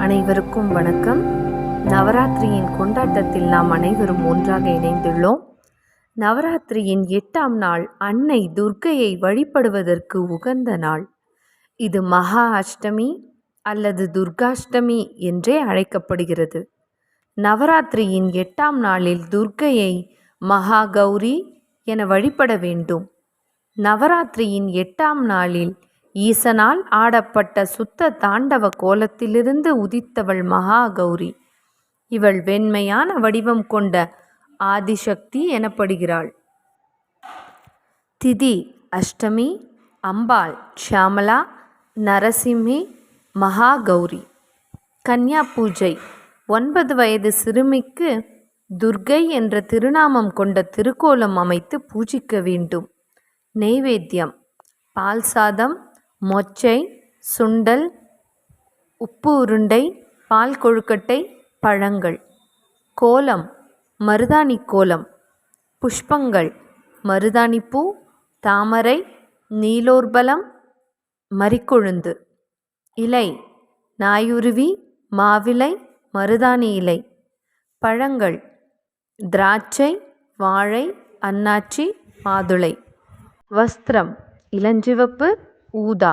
அனைவருக்கும் வணக்கம். நவராத்திரியின் கொண்டாட்டத்தில் நாம் அனைவரும் ஒன்றாக இணைந்துள்ளோம். நவராத்திரியின் 8ஆம் நாள் அன்னை துர்க்கையை வழிபடுவதற்கு உகந்த நாள். இது மகா அஷ்டமி அல்லது துர்காஷ்டமி என்றே அழைக்கப்படுகிறது. நவராத்திரியின் 8ஆம் நாளில் துர்க்கையை மகா கௌரி என வழிபட வேண்டும். நவராத்திரியின் 8ஆம் நாளில் ஈசனால் ஆடப்பட்ட சுத்த தாண்டவ கோலத்திலிருந்து உதித்தவள் மகா கௌரி. இவள் வெண்மையான வடிவம் கொண்ட ஆதிசக்தி எனப்படுகிறாள். திதி அஷ்டமி, அம்பாள் ஷியாமலா, நரசிம்மி, மகா கௌரி. கன்யா பூஜை. 9 வயது சிறுமிக்கு துர்க்கை என்ற திருநாமம் கொண்ட திருக்கோலம் அமைத்து பூஜிக்க வேண்டும். நெய்வேத்தியம்: பால் சாதம், மொச்சை, சுண்டல், உப்பு உருண்டை, பால் கொழுக்கட்டை, பழங்கள். கோலம்: மருதாணி கோலம். புஷ்பங்கள்: மருதாணிப்பூ, தாமரை, நீலோர்பலம், மரிக்கொழுந்து. இலை: நாயுருவி, மாவிலை, மருதாணி இலை. பழங்கள்: திராட்சை, வாழை, அன்னாச்சி, மாதுளை. வஸ்திரம்: இளஞ்சிவப்பு, ஊதா.